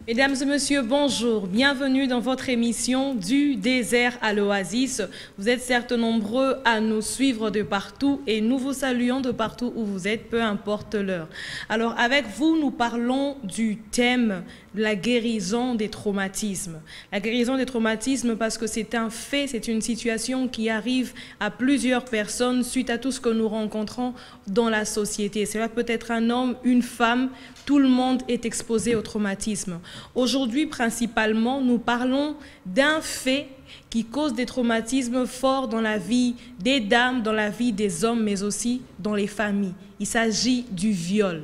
Mesdames et messieurs, bonjour. Bienvenue dans votre émission Du désert à l'oasis. Vous êtes certes nombreux à nous suivre de partout et nous vous saluons de partout où vous êtes, peu importe l'heure. Alors avec vous, nous parlons du thème de la guérison des traumatismes. La guérison des traumatismes parce que c'est un fait, c'est une situation qui arrive à plusieurs personnes suite à tout ce que nous rencontrons dans la société. Cela peut être un homme, une femme, tout le monde est exposé au traumatisme. Aujourd'hui, principalement, nous parlons d'un fait qui cause des traumatismes forts dans la vie des dames, dans la vie des hommes, mais aussi dans les familles. Il s'agit du viol.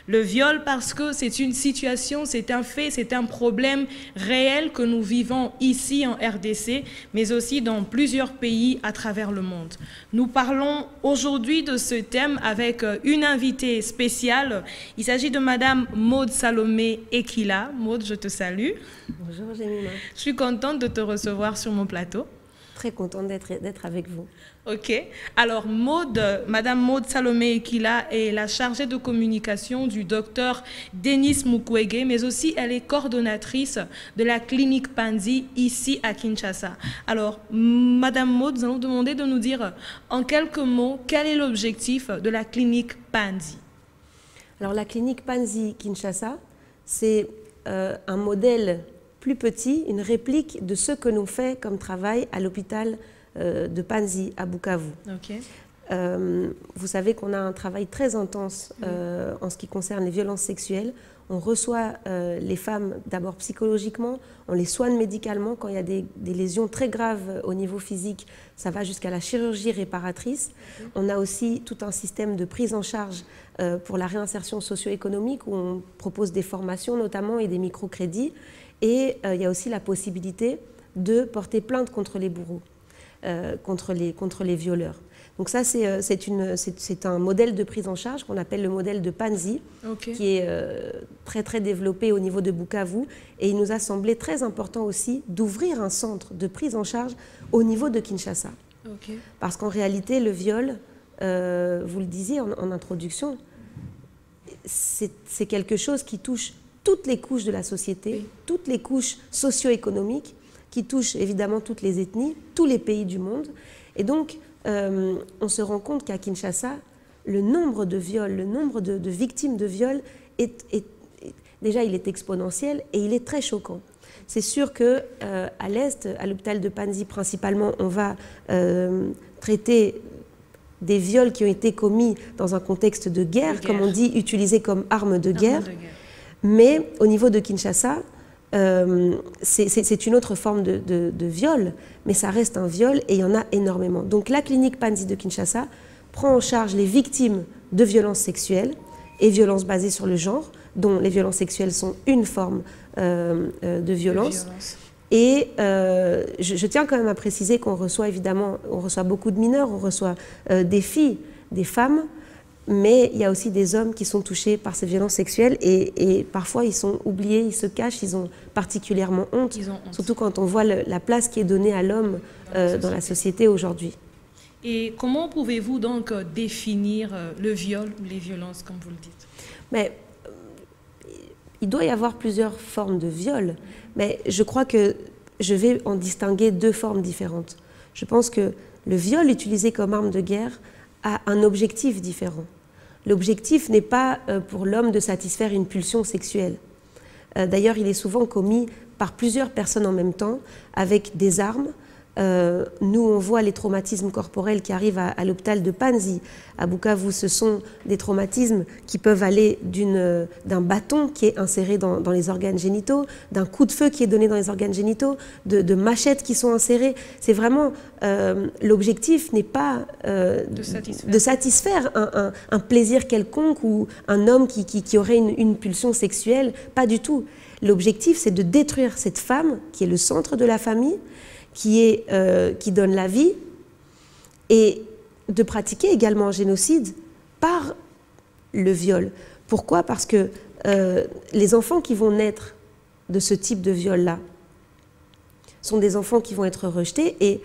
Le viol parce que c'est une situation, c'est un fait, c'est un problème réel que nous vivons ici en RDC, mais aussi dans plusieurs pays à travers le monde. Nous parlons aujourd'hui de ce thème avec une invitée spéciale. Il s'agit de Madame Maud Salomé Ekila. Maud, je te salue. Bonjour Jemima. Je suis contente de te recevoir sur mon plateau. Très contente d'être avec vous. Ok. Alors, Madame Maud Salomé Ekila est la chargée de communication du docteur Denis Mukwege, mais aussi elle est coordonnatrice de la clinique Panzi ici à Kinshasa. Alors, Madame Maud, nous allons demander de nous dire en quelques mots quel est l'objectif de la clinique Panzi. Alors, la clinique Panzi Kinshasa, c'est un modèle plus petit, une réplique de ce que nous fait comme travail à l'hôpital de Panzi à Bukavu. Okay. Vous savez qu'on a un travail très intense en ce qui concerne les violences sexuelles. On reçoit les femmes d'abord psychologiquement, on les soigne médicalement. Quand il y a des lésions très graves au niveau physique, ça va jusqu'à la chirurgie réparatrice. On a aussi tout un système de prise en charge pour la réinsertion socio-économique où on propose des formations notamment et des microcrédits. Et il y a aussi la possibilité de porter plainte contre les bourreaux, contre les violeurs. Donc ça, c'est un modèle de prise en charge qu'on appelle le modèle de Panzi, okay, qui est très très développé au niveau de Bukavu. Et il nous a semblé très important aussi d'ouvrir un centre de prise en charge au niveau de Kinshasa. Okay. Parce qu'en réalité, le viol, vous le disiez en introduction, c'est quelque chose qui touche toutes les couches de la société, oui, toutes les couches socio-économiques, qui touchent évidemment toutes les ethnies, tous les pays du monde. Et donc, on se rend compte qu'à Kinshasa, le nombre de viols, le nombre de victimes de viols, déjà, il est exponentiel et il est très choquant. C'est sûr qu'à l'Est, à l'hôpital de Panzi principalement, on va traiter des viols qui ont été commis dans un contexte de guerre, comme on dit, utilisés comme armes de guerre. Mais au niveau de Kinshasa, c'est une autre forme de viol, mais ça reste un viol et il y en a énormément. Donc la clinique Panzi de Kinshasa prend en charge les victimes de violences sexuelles et violences basées sur le genre, dont les violences sexuelles sont une forme de violence. Et je tiens quand même à préciser qu'on reçoit évidemment, on reçoit beaucoup de mineurs, on reçoit des filles, des femmes, mais il y a aussi des hommes qui sont touchés par ces violences sexuelles et parfois ils sont oubliés, ils se cachent, ils ont particulièrement honte, surtout quand on voit la place qui est donnée à l'homme dans la société aujourd'hui. Et comment pouvez-vous donc définir le viol ou les violences, comme vous le dites? Mais il doit y avoir plusieurs formes de viol, mais je crois que je vais en distinguer deux formes différentes. Je pense que le viol utilisé comme arme de guerre a un objectif différent. L'objectif n'est pas pour l'homme de satisfaire une pulsion sexuelle. D'ailleurs, il est souvent commis par plusieurs personnes en même temps, avec des armes. Nous, on voit les traumatismes corporels qui arrivent à l'hôpital de Panzi. À Bukavu, ce sont des traumatismes qui peuvent aller d'un bâton qui est inséré dans les organes génitaux, d'un coup de feu qui est donné dans les organes génitaux, de machettes qui sont insérées. C'est vraiment... l'objectif n'est pas de satisfaire un plaisir quelconque ou un homme qui aurait une pulsion sexuelle. Pas du tout. L'objectif, c'est de détruire cette femme qui est le centre de la famille, qui donne la vie, et de pratiquer également un génocide par le viol. Pourquoi? Parce que les enfants qui vont naître de ce type de viol-là sont des enfants qui vont être rejetés, et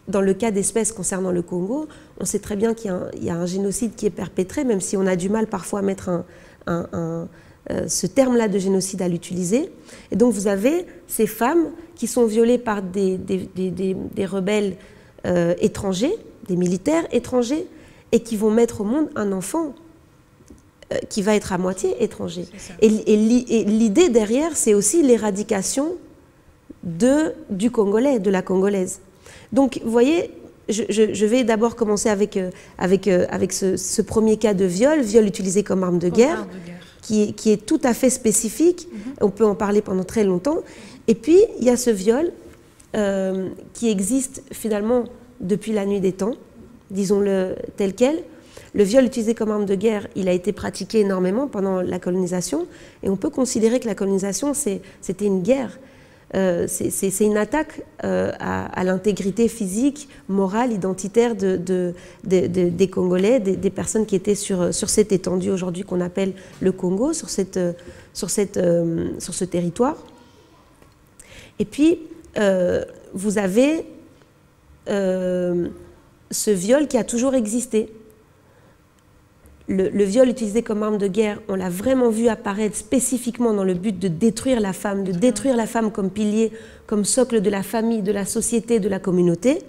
dans le cas d'espèces concernant le Congo, on sait très bien qu'il y a un génocide qui est perpétré, même si on a du mal parfois à mettre ce terme-là de génocide à l'utiliser. Et donc vous avez ces femmes qui sont violées par des rebelles étrangers, des militaires étrangers, et qui vont mettre au monde un enfant qui va être à moitié étranger. Et l'idée derrière, c'est aussi l'éradication du Congolais, de la Congolaise. Donc, vous voyez, je vais d'abord commencer avec ce premier cas de viol utilisé comme arme de guerre, qui est tout à fait spécifique. On peut en parler pendant très longtemps. Et puis, il y a ce viol qui existe finalement depuis la nuit des temps, disons-le tel quel. Le viol utilisé comme arme de guerre, il a été pratiqué énormément pendant la colonisation, et on peut considérer que la colonisation, c'était une guerre. C'est une attaque à l'intégrité physique, morale, identitaire des Congolais, des personnes qui étaient sur cette étendue aujourd'hui qu'on appelle le Congo, sur ce territoire. Et puis, vous avez ce viol qui a toujours existé. Le viol utilisé comme arme de guerre, on l'a vraiment vu apparaître spécifiquement dans le but de détruire la femme, de détruire la femme comme pilier, comme socle de la famille, de la société, de la communauté,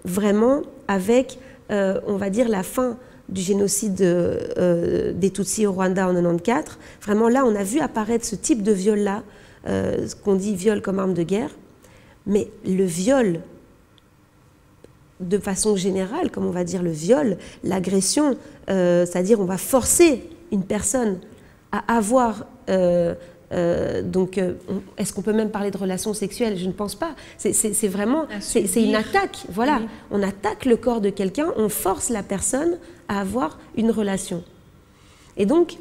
vraiment avec, on va dire, la fin du génocide des Tutsis au Rwanda en 1994. Vraiment là, on a vu apparaître ce type de viol-là, ce qu'on dit viol comme arme de guerre, mais le viol de façon générale, comme on va dire le viol, l'agression, c'est-à-dire on va forcer une personne à avoir, est-ce qu'on peut même parler de relations sexuelles? Je ne pense pas. C'est vraiment, c'est une attaque. Voilà, oui. On attaque le corps de quelqu'un, on force la personne à avoir une relation. Et donc,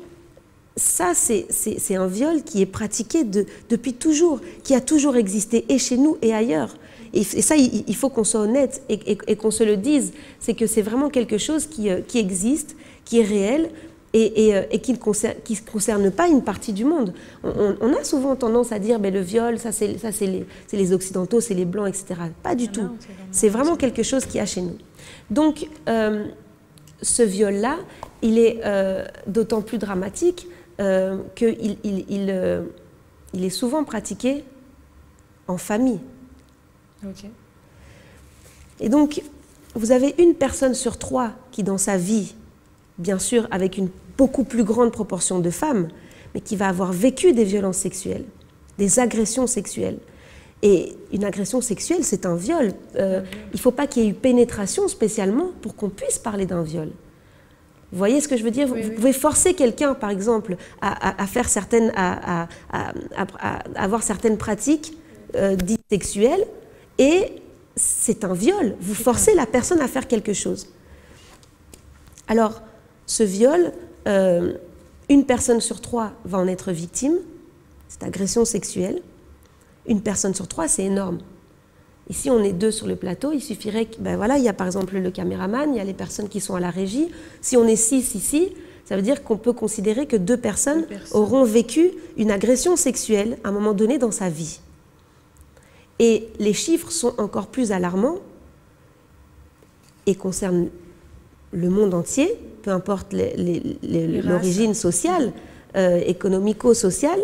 ça, c'est un viol qui est pratiqué depuis toujours, qui a toujours existé, et chez nous et ailleurs. Et ça, il faut qu'on soit honnête et qu'on se le dise. C'est que c'est vraiment quelque chose qui existe, qui est réel et qui ne concerne pas une partie du monde. On a souvent tendance à dire, mais le viol, ça c'est les Occidentaux, c'est les Blancs, etc. Pas du tout. C'est vraiment quelque chose qui a chez nous. Donc, ce viol-là, il est d'autant plus dramatique qu'il est souvent pratiqué en famille. Okay. Et donc, vous avez une personne sur trois qui, dans sa vie, bien sûr, avec une beaucoup plus grande proportion de femmes, mais qui va avoir vécu des violences sexuelles, des agressions sexuelles. Et une agression sexuelle, c'est un viol. Il ne faut pas qu'il y ait eu pénétration spécialement pour qu'on puisse parler d'un viol. Vous voyez ce que je veux dire? Oui, vous pouvez forcer quelqu'un, par exemple, à faire à avoir certaines pratiques dites sexuelles, et c'est un viol. Vous forcez la personne à faire quelque chose. Alors, ce viol, une personne sur trois va en être victime, cette agression sexuelle. Une personne sur trois, c'est énorme. Ici, on est 2 sur le plateau, il suffirait que, ben voilà, il y a par exemple le caméraman, il y a les personnes qui sont à la régie. Si on est 6 ici, ça veut dire qu'on peut considérer que 2 personnes auront vécu une agression sexuelle à un moment donné dans sa vie. Et les chiffres sont encore plus alarmants et concernent le monde entier, peu importe l'origine sociale, économico-sociale,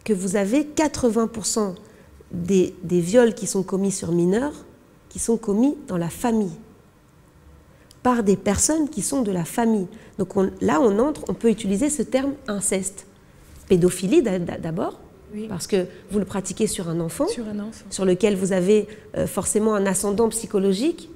que vous avez 80% des viols qui sont commis sur mineurs, qui sont commis dans la famille, par des personnes qui sont de la famille. Donc là, on peut utiliser ce terme inceste. Pédophilie d'abord, oui. Parce que vous le pratiquez sur un enfant, sur lequel vous avez forcément un ascendant psychologique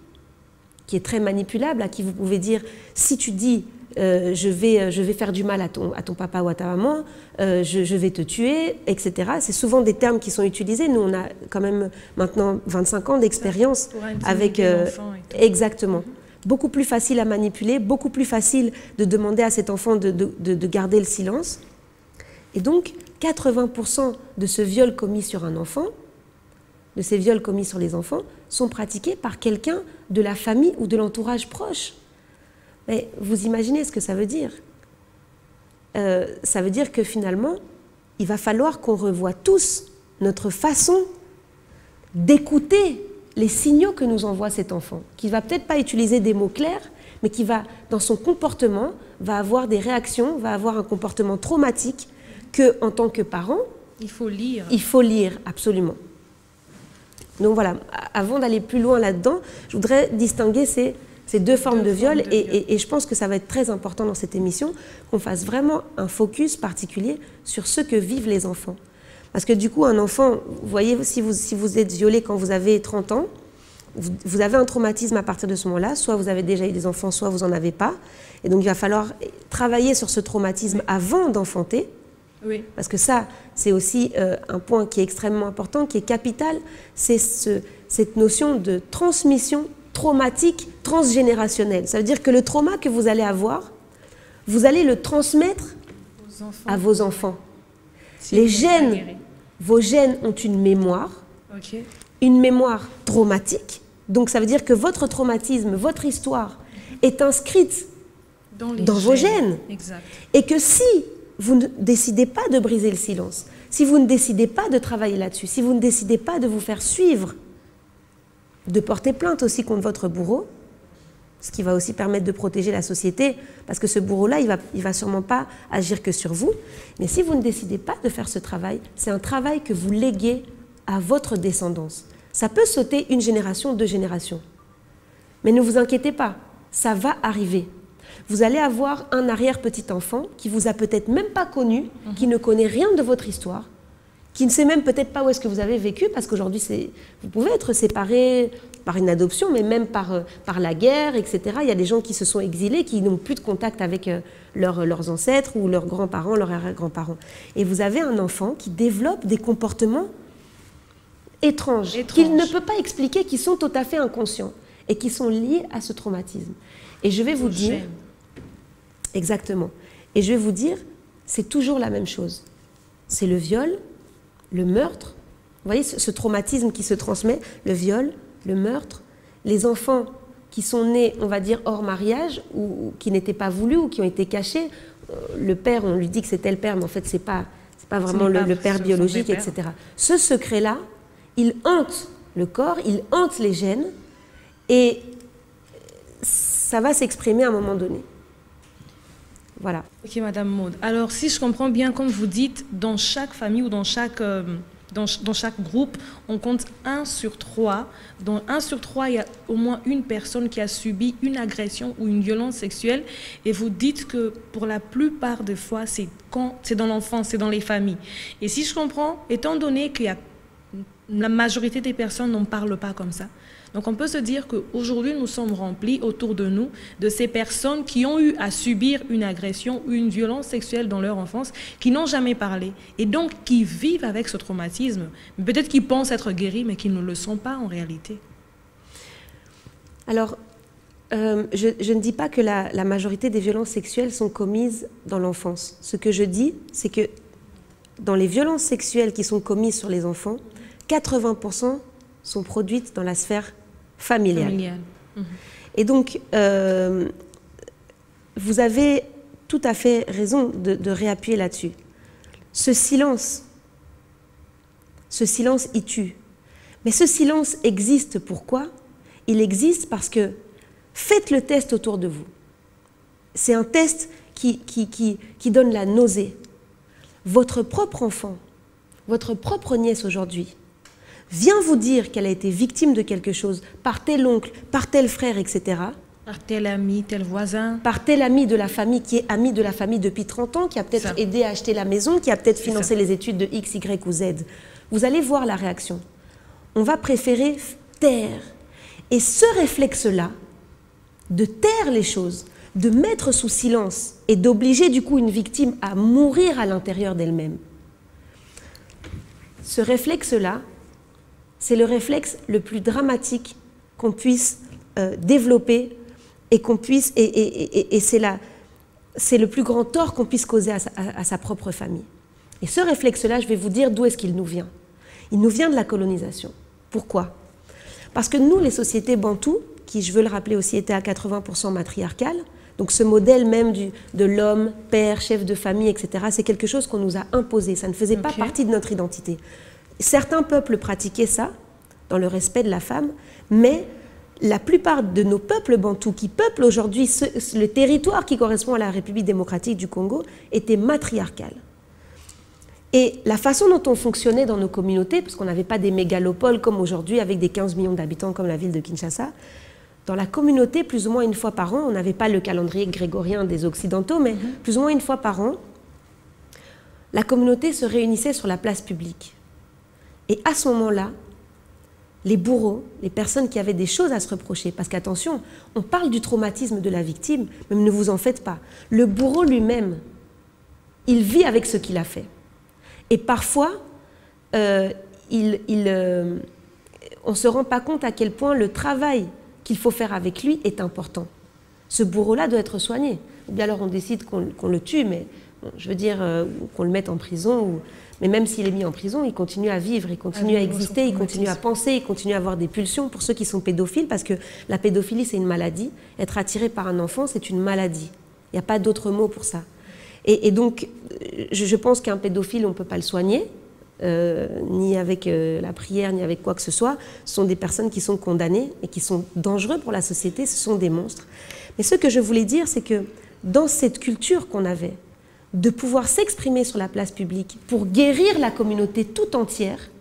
qui est très manipulable, à qui vous pouvez dire, si tu dis je vais faire du mal à ton papa ou à ta maman, je vais te tuer, etc. C'est souvent des termes qui sont utilisés. Nous, on a quand même maintenant 25 ans d'expérience avec... exactement. Beaucoup plus facile à manipuler, beaucoup plus facile de demander à cet enfant de garder le silence. Et donc, 80% de ce viol commis sur un enfant, de ces viols commis sur les enfants, sont pratiqués par quelqu'un de la famille ou de l'entourage proche. Mais vous imaginez ce que ça veut dire? Ça veut dire que finalement, il va falloir qu'on revoie tous notre façon d'écouter les signaux que nous envoie cet enfant, qui ne va peut-être pas utiliser des mots clairs, mais qui va, dans son comportement, va avoir des réactions, va avoir un comportement traumatique que, en tant que parent, il faut lire. Il faut lire, absolument. Donc voilà, avant d'aller plus loin là-dedans, je voudrais distinguer ces deux formes de viol, et je pense que ça va être très important dans cette émission qu'on fasse vraiment un focus particulier sur ce que vivent les enfants. Parce que du coup, un enfant, vous voyez, si vous êtes violé quand vous avez 30 ans, vous avez un traumatisme à partir de ce moment-là, soit vous avez déjà eu des enfants, soit vous n'en avez pas. Et donc il va falloir travailler sur ce traumatisme avant d'enfanter. Oui. Parce que ça, c'est aussi un point qui est extrêmement important, qui est capital, c'est cette notion de transmission traumatique transgénérationnelle. Ça veut dire que le trauma que vous allez avoir, vous allez le transmettre à vos enfants. Les gènes, vos gènes ont une mémoire, une mémoire traumatique. Donc ça veut dire que votre traumatisme, votre histoire est inscrite dans vos gènes. Exact. Et que si vous ne décidez pas de briser le silence, si vous ne décidez pas de travailler là-dessus, si vous ne décidez pas de vous faire suivre, de porter plainte aussi contre votre bourreau, ce qui va aussi permettre de protéger la société, parce que ce bourreau-là, il va sûrement pas agir que sur vous. Mais si vous ne décidez pas de faire ce travail, c'est un travail que vous léguez à votre descendance. Ça peut sauter une génération, 2 générations. Mais ne vous inquiétez pas, ça va arriver. Vous allez avoir un arrière-petit-enfant qui vous a peut-être même pas connu, qui ne connaît rien de votre histoire, qui ne sait même peut-être pas où est-ce que vous avez vécu, parce qu'aujourd'hui, vous pouvez être séparés par une adoption, mais même par la guerre, etc. Il y a des gens qui se sont exilés, qui n'ont plus de contact avec leurs ancêtres ou leurs grands-parents, leurs arrière-grands-parents. Et vous avez un enfant qui développe des comportements étranges. Qu'il ne peut pas expliquer, qui sont tout à fait inconscients et qui sont liés à ce traumatisme. Et je vais vous dire... Exactement. Et je vais vous dire, c'est toujours la même chose. C'est le viol, le meurtre, vous voyez ce traumatisme qui se transmet, le viol, le meurtre, les enfants qui sont nés, on va dire, hors mariage, ou qui n'étaient pas voulus, ou qui ont été cachés. Le père, on lui dit que c'était le père, mais en fait, c'est pas vraiment le père biologique, etc. Ce secret-là, il hante le corps, il hante les gènes, et ça va s'exprimer à un moment donné. Voilà. Ok, Madame Maud. Alors, si je comprends bien, comme vous dites, dans chaque famille ou dans chaque groupe, on compte 1 sur 3. Dans 1 sur 3, il y a au moins une personne qui a subi une agression ou une violence sexuelle. Et vous dites que pour la plupart des fois, c'est dans l'enfance, c'est dans les familles. Et si je comprends, étant donné que la majorité des personnes n'en parlent pas comme ça, donc on peut se dire qu'aujourd'hui, nous sommes remplis autour de nous de ces personnes qui ont eu à subir une agression ou une violence sexuelle dans leur enfance, qui n'ont jamais parlé, et donc qui vivent avec ce traumatisme. Peut-être qu'ils pensent être guéris, mais qu'ils ne le sont pas en réalité. Alors, je ne dis pas que la majorité des violences sexuelles sont commises dans l'enfance. Ce que je dis, c'est que dans les violences sexuelles qui sont commises sur les enfants, 80% sont produites dans la sphère familiale. Et donc, vous avez tout à fait raison de réappuyer là-dessus. Ce silence, il tue. Mais ce silence existe pourquoi? Il existe parce que faites le test autour de vous. C'est un test qui donne la nausée. Votre propre enfant, votre propre nièce aujourd'hui, vient vous dire qu'elle a été victime de quelque chose par tel oncle, par tel frère, etc. Par tel ami, tel voisin. Par tel ami de la famille qui est ami de la famille depuis 30 ans, qui a peut-être aidé à acheter la maison, qui a peut-être financé les études de X, Y ou Z. Vous allez voir la réaction. On va préférer taire. Et ce réflexe-là, de taire les choses, de mettre sous silence et d'obliger du coup une victime à mourir à l'intérieur d'elle-même, ce réflexe-là, c'est le réflexe le plus dramatique qu'on puisse développer et qu'on puisse, et c'est le plus grand tort qu'on puisse causer à sa propre famille. Et ce réflexe-là, je vais vous dire d'où est-ce qu'il nous vient. Il nous vient de la colonisation. Pourquoi? Parce que nous, les sociétés bantoues, qui, je veux le rappeler aussi, étaient à 80% matriarcales, donc ce modèle même de l'homme, père, chef de famille, etc., c'est quelque chose qu'on nous a imposé. Ça ne faisait pas partie de notre identité. Certains peuples pratiquaient ça, dans le respect de la femme, mais la plupart de nos peuples bantous qui peuplent aujourd'hui le territoire qui correspond à la République démocratique du Congo était matriarcal. Et la façon dont on fonctionnait dans nos communautés, parce qu'on n'avait pas des mégalopoles comme aujourd'hui avec des 15 millions d'habitants comme la ville de Kinshasa, dans la communauté, plus ou moins une fois par an, on n'avait pas le calendrier grégorien des Occidentaux, mais plus ou moins une fois par an, la communauté se réunissait sur la place publique. Et à ce moment-là, les bourreaux, les personnes qui avaient des choses à se reprocher, parce qu'attention, on parle du traumatisme de la victime, mais ne vous en faites pas. Le bourreau lui-même, il vit avec ce qu'il a fait. Et parfois, on ne se rend pas compte à quel point le travail qu'il faut faire avec lui est important. Ce bourreau-là doit être soigné. Ou bien alors on décide qu'on le tue, mais je veux dire qu'on le mette en prison. Mais même s'il est mis en prison, il continue à vivre, il continue à exister, il continue à penser, il continue à avoir des pulsions. Pour ceux qui sont pédophiles, parce que la pédophilie, c'est une maladie. Être attiré par un enfant, c'est une maladie. Il n'y a pas d'autre mot pour ça. Et donc, je pense qu'un pédophile, on ne peut pas le soigner, ni avec la prière, ni avec quoi que ce soit. Ce sont des personnes qui sont condamnées et qui sont dangereux pour la société, ce sont des monstres. Mais ce que je voulais dire, c'est que dans cette culture qu'on avait, de pouvoir s'exprimer sur la place publique pour guérir la communauté tout entière,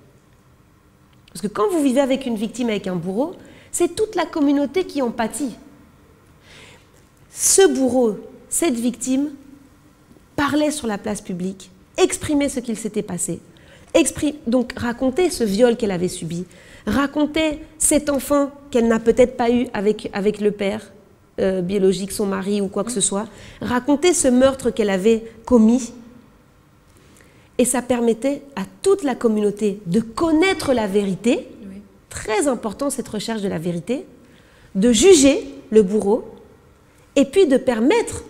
parce que quand vous vivez avec une victime, avec un bourreau, c'est toute la communauté qui en pâtit. Ce bourreau, cette victime, parlait sur la place publique, exprimait ce qu'il s'était passé, donc racontait ce viol qu'elle avait subi, racontait cet enfant qu'elle n'a peut-être pas eu avec le père biologique, son mari ou quoi que ce soit, racontait ce meurtre qu'elle avait commis. Et ça permettait à toute la communauté de connaître la vérité, très important cette recherche de la vérité, de juger le bourreau, et puis de permettre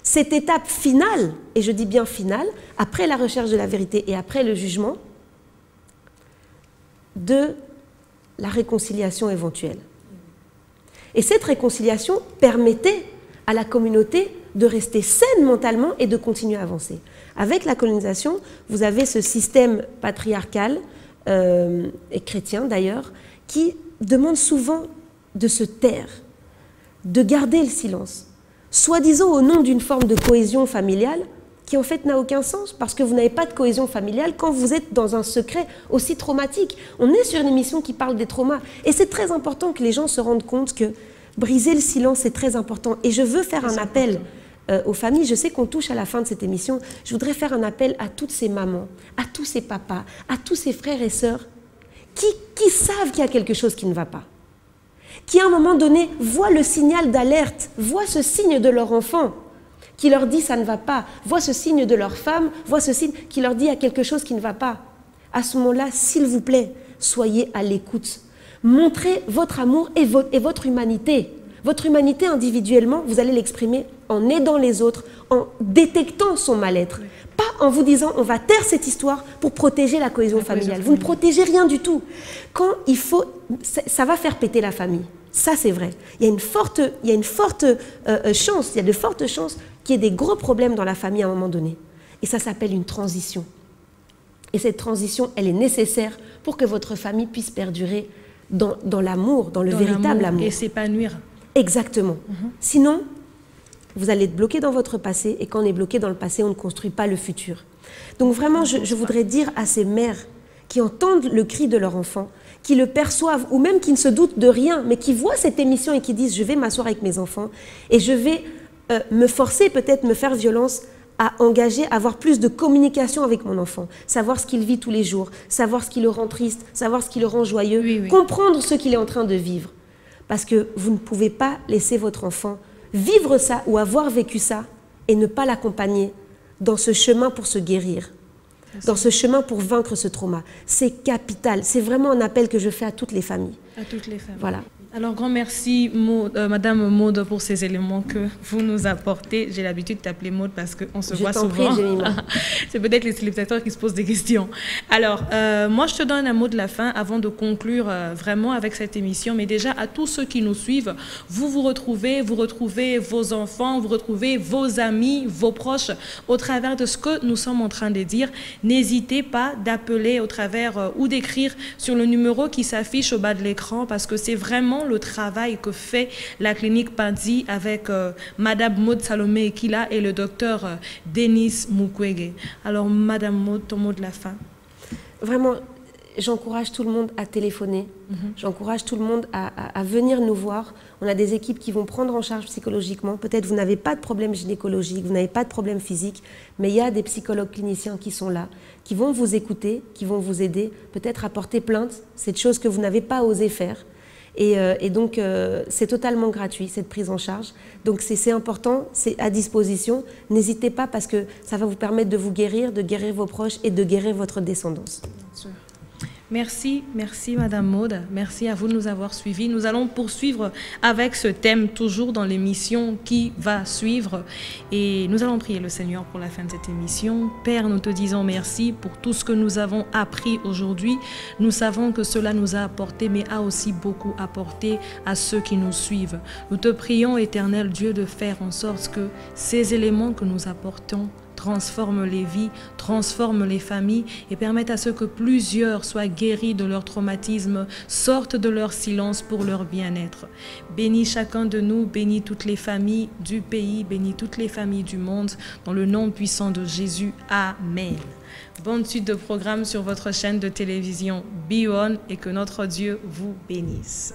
cette étape finale, et je dis bien finale, après la recherche de la vérité et après le jugement, de la réconciliation éventuelle. Et cette réconciliation permettait à la communauté de rester saine mentalement et de continuer à avancer. Avec la colonisation, vous avez ce système patriarcal, et chrétien d'ailleurs, qui demande souvent de se taire, de garder le silence, soi-disant au nom d'une forme de cohésion familiale qui en fait n'a aucun sens, parce que vous n'avez pas de cohésion familiale quand vous êtes dans un secret aussi traumatique. On est sur une émission qui parle des traumas, et c'est très important que les gens se rendent compte que briser le silence, c'est très important. Et je veux faire un appel aux familles. Je sais qu'on touche à la fin de cette émission. Je voudrais faire un appel à toutes ces mamans, à tous ces papas, à tous ces frères et sœurs qui savent qu'il y a quelque chose qui ne va pas, qui à un moment donné voient le signal d'alerte, voient ce signe de leur enfant qui leur dit ça ne va pas, voient ce signe de leur femme, voient ce signe qui leur dit il y a quelque chose qui ne va pas. À ce moment-là, s'il vous plaît, soyez à l'écoute. Montrez votre amour et votre humanité. Votre humanité individuellement, vous allez l'exprimer en aidant les autres, en détectant son mal-être. Oui. Pas en vous disant on va taire cette histoire pour protéger la cohésion familiale. Vous ne protégez rien du tout. Quand il faut, ça va faire péter la famille. Ça, c'est vrai. Il y a de fortes chances qu'il y ait des gros problèmes dans la famille à un moment donné. Et ça s'appelle une transition. Et cette transition, elle est nécessaire pour que votre famille puisse perdurer dans l'amour, dans le véritable amour. Et s'épanouir. Exactement. Sinon, vous allez être bloqué dans votre passé, et quand on est bloqué dans le passé, on ne construit pas le futur. Donc vraiment, je voudrais dire à ces mères qui entendent le cri de leur enfant, qui le perçoivent, ou même qui ne se doutent de rien, mais qui voient cette émission et qui disent « je vais m'asseoir avec mes enfants et je vais me forcer, peut-être me faire violence, à engager, à avoir plus de communication avec mon enfant, savoir ce qu'il vit tous les jours, savoir ce qui le rend triste, savoir ce qui le rend joyeux, comprendre ce qu'il est en train de vivre. Parce que vous ne pouvez pas laisser votre enfant vivre ça ou avoir vécu ça et ne pas l'accompagner dans ce chemin pour se guérir, dans ce chemin pour vaincre ce trauma. C'est capital. C'est vraiment un appel que je fais à toutes les familles. À toutes les familles. Voilà. Alors, grand merci, Madame Maud, pour ces éléments que vous nous apportez. J'ai l'habitude de t'appeler Maud parce qu'on se voit souvent. C'est peut-être les téléspectateurs qui se posent des questions. Alors, moi, je te donne un mot de la fin avant de conclure vraiment avec cette émission. Mais déjà, à tous ceux qui nous suivent, vous retrouvez vos enfants, vous retrouvez vos amis, vos proches au travers de ce que nous sommes en train de dire. N'hésitez pas d'appeler au travers ou d'écrire sur le numéro qui s'affiche au bas de l'écran parce que c'est vraiment saluons le travail que fait la clinique Pandi avec Madame Maud Salomé Ekila et le docteur Denis Mukwege. Alors, Madame Maud, ton mot de la fin. Vraiment, j'encourage tout le monde à téléphoner. J'encourage tout le monde à venir nous voir. On a des équipes qui vont prendre en charge psychologiquement. Peut-être vous n'avez pas de problème gynécologique, vous n'avez pas de problème physique, mais il y a des psychologues cliniciens qui sont là, qui vont vous écouter, qui vont vous aider, peut-être à porter plainte, cette chose que vous n'avez pas osé faire. Et donc, c'est totalement gratuit, cette prise en charge. Donc, c'est important, c'est à disposition. N'hésitez pas parce que ça va vous permettre de vous guérir, de guérir vos proches et de guérir votre descendance. Bien sûr. Merci, merci Madame Maud, merci à vous de nous avoir suivis. Nous allons poursuivre avec ce thème toujours dans l'émission qui va suivre et nous allons prier le Seigneur pour la fin de cette émission. Père, nous te disons merci pour tout ce que nous avons appris aujourd'hui. Nous savons que cela nous a apporté mais a aussi beaucoup apporté à ceux qui nous suivent. Nous te prions, Éternel Dieu, de faire en sorte que ces éléments que nous apportons transforme les vies, transforme les familles et permette à ceux que plusieurs soient guéris de leur traumatisme, sortent de leur silence pour leur bien-être. Bénis chacun de nous, bénis toutes les familles du pays, bénis toutes les familles du monde, dans le nom puissant de Jésus. Amen. Bonne suite de programme sur votre chaîne de télévision Be One et que notre Dieu vous bénisse.